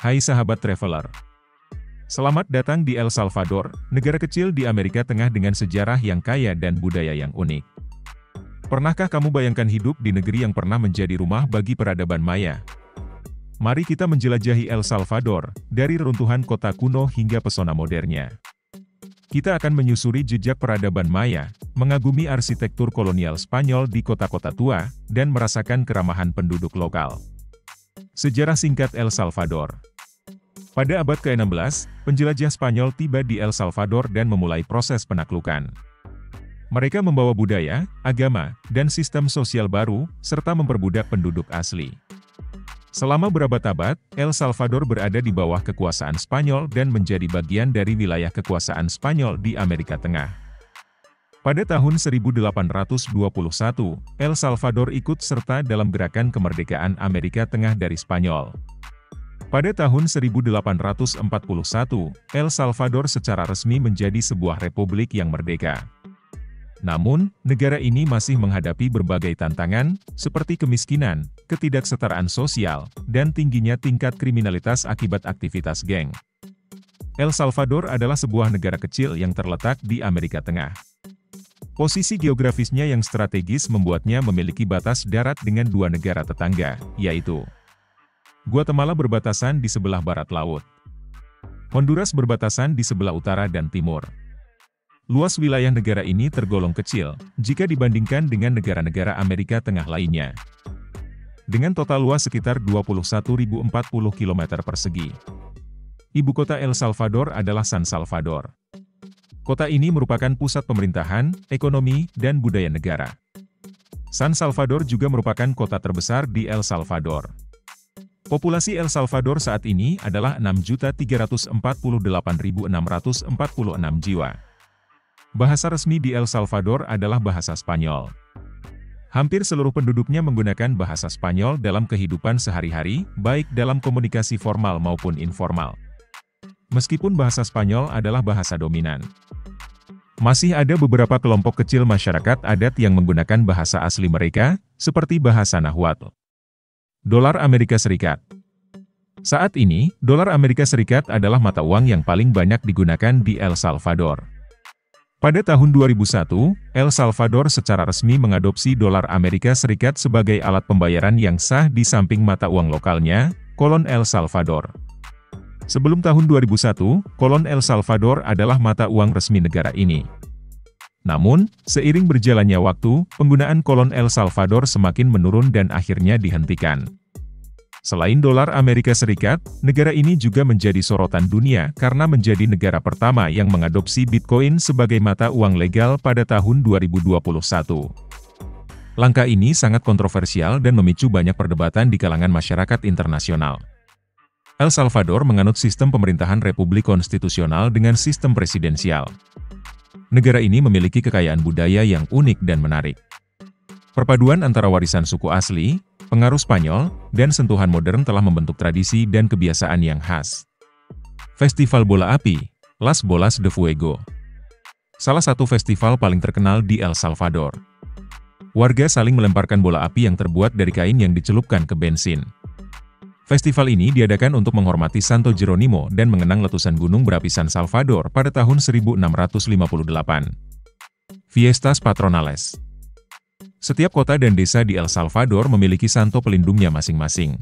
Hai sahabat traveler. Selamat datang di El Salvador, negara kecil di Amerika Tengah dengan sejarah yang kaya dan budaya yang unik. Pernahkah kamu bayangkan hidup di negeri yang pernah menjadi rumah bagi peradaban Maya? Mari kita menjelajahi El Salvador, dari reruntuhan kota kuno hingga pesona modernnya. Kita akan menyusuri jejak peradaban Maya, mengagumi arsitektur kolonial Spanyol di kota-kota tua, dan merasakan keramahan penduduk lokal. Sejarah singkat El Salvador. Pada abad ke-16, penjelajah Spanyol tiba di El Salvador dan memulai proses penaklukan. Mereka membawa budaya, agama, dan sistem sosial baru, serta memperbudak penduduk asli. Selama berabad-abad, El Salvador berada di bawah kekuasaan Spanyol dan menjadi bagian dari wilayah kekuasaan Spanyol di Amerika Tengah. Pada tahun 1821, El Salvador ikut serta dalam gerakan kemerdekaan Amerika Tengah dari Spanyol. Pada tahun 1841, El Salvador secara resmi menjadi sebuah republik yang merdeka. Namun, negara ini masih menghadapi berbagai tantangan, seperti kemiskinan, ketidaksetaraan sosial, dan tingginya tingkat kriminalitas akibat aktivitas geng. El Salvador adalah sebuah negara kecil yang terletak di Amerika Tengah. Posisi geografisnya yang strategis membuatnya memiliki batas darat dengan dua negara tetangga, yaitu Guatemala berbatasan di sebelah barat laut. Honduras berbatasan di sebelah utara dan timur. Luas wilayah negara ini tergolong kecil, jika dibandingkan dengan negara-negara Amerika Tengah lainnya. Dengan total luas sekitar 21.040 km persegi. Ibu kota El Salvador adalah San Salvador. Kota ini merupakan pusat pemerintahan, ekonomi, dan budaya negara. San Salvador juga merupakan kota terbesar di El Salvador. Populasi El Salvador saat ini adalah 6.348.646 jiwa. Bahasa resmi di El Salvador adalah bahasa Spanyol. Hampir seluruh penduduknya menggunakan bahasa Spanyol dalam kehidupan sehari-hari, baik dalam komunikasi formal maupun informal. Meskipun bahasa Spanyol adalah bahasa dominan, masih ada beberapa kelompok kecil masyarakat adat yang menggunakan bahasa asli mereka, seperti bahasa Nahuatl. Dolar Amerika Serikat. Saat ini, dolar Amerika Serikat adalah mata uang yang paling banyak digunakan di El Salvador. Pada tahun 2001, El Salvador secara resmi mengadopsi dolar Amerika Serikat sebagai alat pembayaran yang sah di samping mata uang lokalnya, kolon El Salvador. Sebelum tahun 2001, kolon El Salvador adalah mata uang resmi negara ini. Namun, seiring berjalannya waktu, penggunaan kolon El Salvador semakin menurun dan akhirnya dihentikan. Selain dolar Amerika Serikat, negara ini juga menjadi sorotan dunia karena menjadi negara pertama yang mengadopsi Bitcoin sebagai mata uang legal pada tahun 2021. Langkah ini sangat kontroversial dan memicu banyak perdebatan di kalangan masyarakat internasional. El Salvador menganut sistem pemerintahan republik konstitusional dengan sistem presidensial. Negara ini memiliki kekayaan budaya yang unik dan menarik. Perpaduan antara warisan suku asli, pengaruh Spanyol, dan sentuhan modern telah membentuk tradisi dan kebiasaan yang khas. Festival Bola Api, Las Bolas de Fuego. Salah satu festival paling terkenal di El Salvador. Warga saling melemparkan bola api yang terbuat dari kain yang dicelupkan ke bensin. Festival ini diadakan untuk menghormati Santo Geronimo dan mengenang letusan gunung berapi San Salvador pada tahun 1658. Fiestas Patronales. Setiap kota dan desa di El Salvador memiliki santo pelindungnya masing-masing.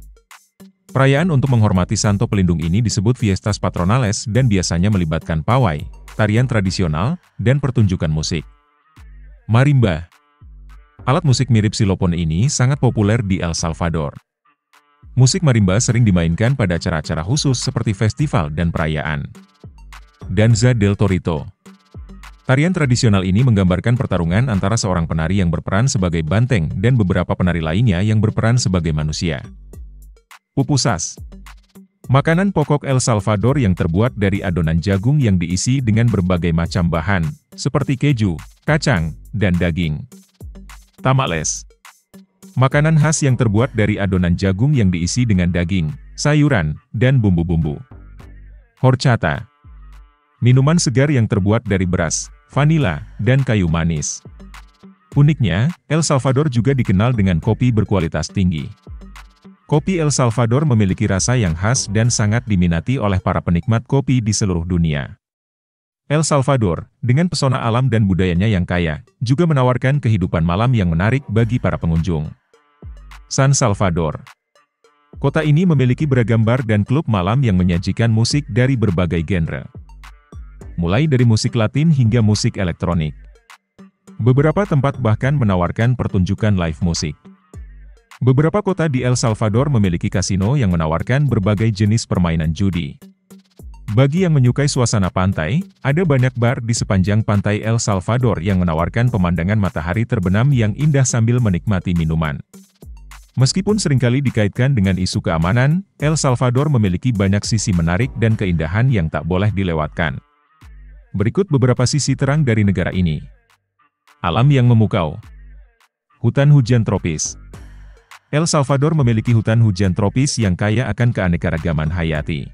Perayaan untuk menghormati santo pelindung ini disebut Fiestas Patronales dan biasanya melibatkan pawai, tarian tradisional, dan pertunjukan musik. Marimba. Alat musik mirip xilopon ini sangat populer di El Salvador. Musik marimba sering dimainkan pada acara-acara khusus seperti festival dan perayaan. Danza del Torito. Tarian tradisional ini menggambarkan pertarungan antara seorang penari yang berperan sebagai banteng dan beberapa penari lainnya yang berperan sebagai manusia. Pupusas. Makanan pokok El Salvador yang terbuat dari adonan jagung yang diisi dengan berbagai macam bahan, seperti keju, kacang, dan daging. Tamales. Makanan khas yang terbuat dari adonan jagung yang diisi dengan daging, sayuran, dan bumbu-bumbu. Horchata. Minuman segar yang terbuat dari beras, vanila, dan kayu manis. Uniknya, El Salvador juga dikenal dengan kopi berkualitas tinggi. Kopi El Salvador memiliki rasa yang khas dan sangat diminati oleh para penikmat kopi di seluruh dunia. El Salvador, dengan pesona alam dan budayanya yang kaya, juga menawarkan kehidupan malam yang menarik bagi para pengunjung. San Salvador. Kota ini memiliki beragam bar dan klub malam yang menyajikan musik dari berbagai genre. Mulai dari musik Latin hingga musik elektronik. Beberapa tempat bahkan menawarkan pertunjukan live musik. Beberapa kota di El Salvador memiliki kasino yang menawarkan berbagai jenis permainan judi. Bagi yang menyukai suasana pantai, ada banyak bar di sepanjang pantai El Salvador yang menawarkan pemandangan matahari terbenam yang indah sambil menikmati minuman. Meskipun seringkali dikaitkan dengan isu keamanan, El Salvador memiliki banyak sisi menarik dan keindahan yang tak boleh dilewatkan. Berikut beberapa sisi terang dari negara ini. Alam yang memukau. Hutan hujan tropis. El Salvador memiliki hutan hujan tropis yang kaya akan keanekaragaman hayati.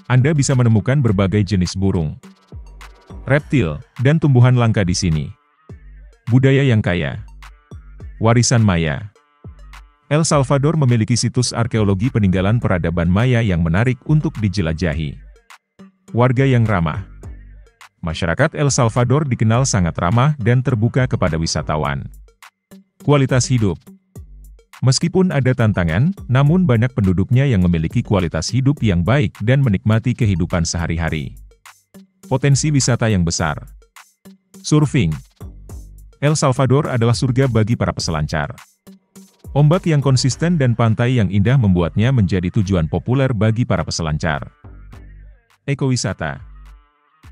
Anda bisa menemukan berbagai jenis burung, reptil, dan tumbuhan langka di sini. Budaya yang kaya. Warisan Maya. El Salvador memiliki situs arkeologi peninggalan peradaban Maya yang menarik untuk dijelajahi. Warga yang ramah. Masyarakat El Salvador dikenal sangat ramah dan terbuka kepada wisatawan. Kualitas hidup. Meskipun ada tantangan, namun banyak penduduknya yang memiliki kualitas hidup yang baik dan menikmati kehidupan sehari-hari. Potensi wisata yang besar. Surfing. El Salvador adalah surga bagi para peselancar. Ombak yang konsisten dan pantai yang indah membuatnya menjadi tujuan populer bagi para peselancar. Ekowisata.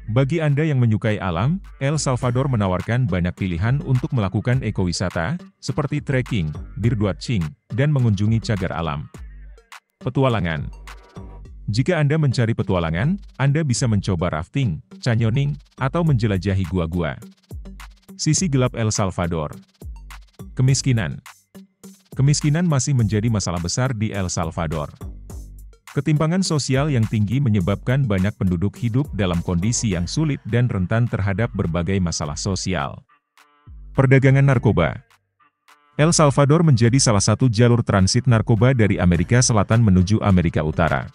Bagi Anda yang menyukai alam, El Salvador menawarkan banyak pilihan untuk melakukan ekowisata, seperti trekking, birdwatching, dan mengunjungi cagar alam. Petualangan. Jika Anda mencari petualangan, Anda bisa mencoba rafting, canyoning, atau menjelajahi gua-gua. Sisi gelap El Salvador. Kemiskinan. Kemiskinan masih menjadi masalah besar di El Salvador. Ketimpangan sosial yang tinggi menyebabkan banyak penduduk hidup dalam kondisi yang sulit dan rentan terhadap berbagai masalah sosial. Perdagangan narkoba. El Salvador menjadi salah satu jalur transit narkoba dari Amerika Selatan menuju Amerika Utara.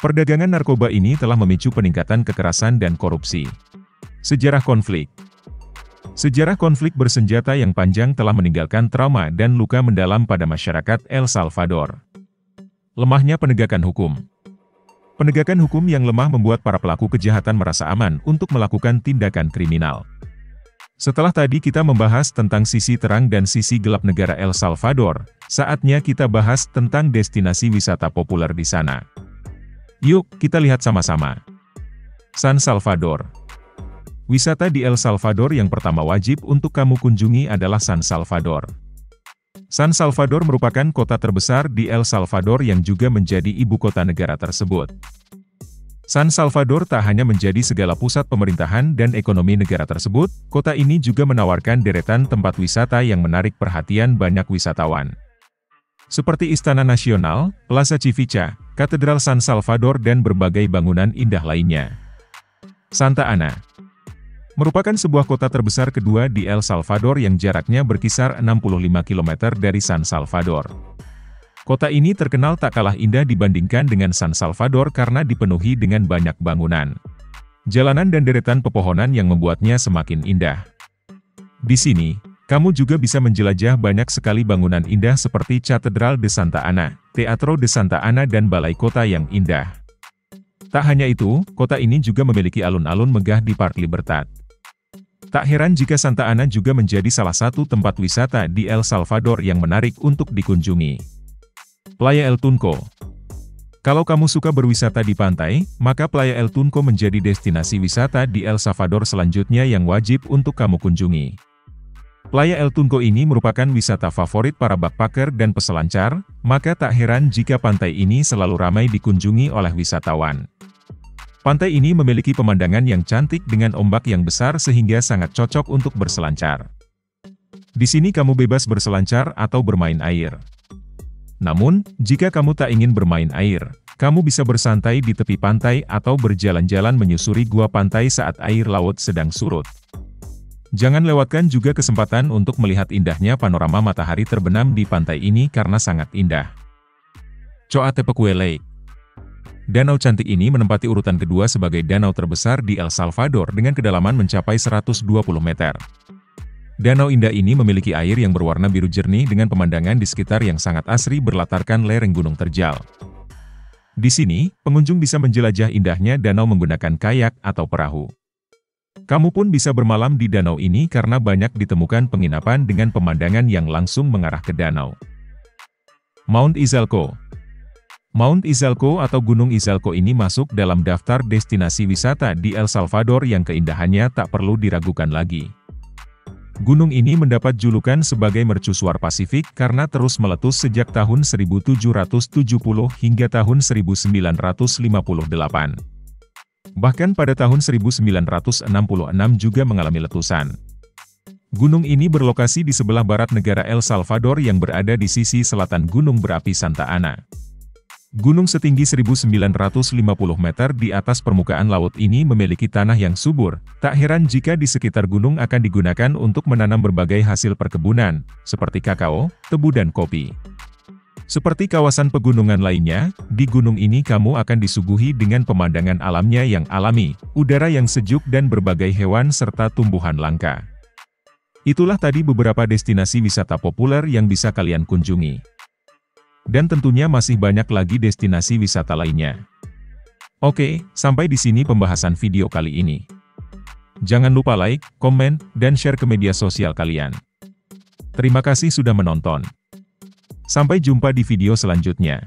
Perdagangan narkoba ini telah memicu peningkatan kekerasan dan korupsi. Sejarah konflik. Sejarah konflik bersenjata yang panjang telah meninggalkan trauma dan luka mendalam pada masyarakat El Salvador. Lemahnya penegakan hukum. Penegakan hukum yang lemah membuat para pelaku kejahatan merasa aman untuk melakukan tindakan kriminal. Setelah tadi kita membahas tentang sisi terang dan sisi gelap negara El Salvador, saatnya kita bahas tentang destinasi wisata populer di sana. Yuk, kita lihat sama-sama. San Salvador. Wisata di El Salvador yang pertama wajib untuk kamu kunjungi adalah San Salvador. San Salvador merupakan kota terbesar di El Salvador yang juga menjadi ibu kota negara tersebut. San Salvador tak hanya menjadi segala pusat pemerintahan dan ekonomi negara tersebut, kota ini juga menawarkan deretan tempat wisata yang menarik perhatian banyak wisatawan. Seperti Istana Nasional, Plaza Chivicha, Katedral San Salvador dan berbagai bangunan indah lainnya. Santa Ana merupakan sebuah kota terbesar kedua di El Salvador yang jaraknya berkisar 65 km dari San Salvador. Kota ini terkenal tak kalah indah dibandingkan dengan San Salvador karena dipenuhi dengan banyak bangunan, jalanan dan deretan pepohonan yang membuatnya semakin indah. Di sini, kamu juga bisa menjelajah banyak sekali bangunan indah seperti Catedral de Santa Ana, Teatro de Santa Ana dan balai kota yang indah. Tak hanya itu, kota ini juga memiliki alun-alun megah di Park Libertad. Tak heran jika Santa Ana juga menjadi salah satu tempat wisata di El Salvador yang menarik untuk dikunjungi. Playa El Tunco. Kalau kamu suka berwisata di pantai, maka Playa El Tunco menjadi destinasi wisata di El Salvador selanjutnya yang wajib untuk kamu kunjungi. Playa El Tunco ini merupakan wisata favorit para backpacker dan peselancar, maka tak heran jika pantai ini selalu ramai dikunjungi oleh wisatawan. Pantai ini memiliki pemandangan yang cantik dengan ombak yang besar sehingga sangat cocok untuk berselancar. Di sini kamu bebas berselancar atau bermain air. Namun, jika kamu tak ingin bermain air, kamu bisa bersantai di tepi pantai atau berjalan-jalan menyusuri gua pantai saat air laut sedang surut. Jangan lewatkan juga kesempatan untuk melihat indahnya panorama matahari terbenam di pantai ini karena sangat indah. Coatepecue Lake. Danau cantik ini menempati urutan kedua sebagai danau terbesar di El Salvador dengan kedalaman mencapai 120 meter. Danau indah ini memiliki air yang berwarna biru jernih dengan pemandangan di sekitar yang sangat asri berlatarkan lereng gunung terjal. Di sini, pengunjung bisa menjelajah indahnya danau menggunakan kayak atau perahu. Kamu pun bisa bermalam di danau ini karena banyak ditemukan penginapan dengan pemandangan yang langsung mengarah ke danau. Mount Izalco. Mount Izalco atau Gunung Izalco ini masuk dalam daftar destinasi wisata di El Salvador yang keindahannya tak perlu diragukan lagi. Gunung ini mendapat julukan sebagai mercusuar Pasifik karena terus meletus sejak tahun 1770 hingga tahun 1958. Bahkan pada tahun 1966 juga mengalami letusan. Gunung ini berlokasi di sebelah barat negara El Salvador yang berada di sisi selatan Gunung Berapi Santa Ana. Gunung setinggi 1950 meter di atas permukaan laut ini memiliki tanah yang subur. Tak heran jika di sekitar gunung akan digunakan untuk menanam berbagai hasil perkebunan, seperti kakao, tebu dan kopi. Seperti kawasan pegunungan lainnya, di gunung ini kamu akan disuguhi dengan pemandangan alamnya yang alami, udara yang sejuk dan berbagai hewan serta tumbuhan langka. Itulah tadi beberapa destinasi wisata populer yang bisa kalian kunjungi. Dan tentunya masih banyak lagi destinasi wisata lainnya. Oke, sampai di sini pembahasan video kali ini. Jangan lupa like, komen, dan share ke media sosial kalian. Terima kasih sudah menonton. Sampai jumpa di video selanjutnya.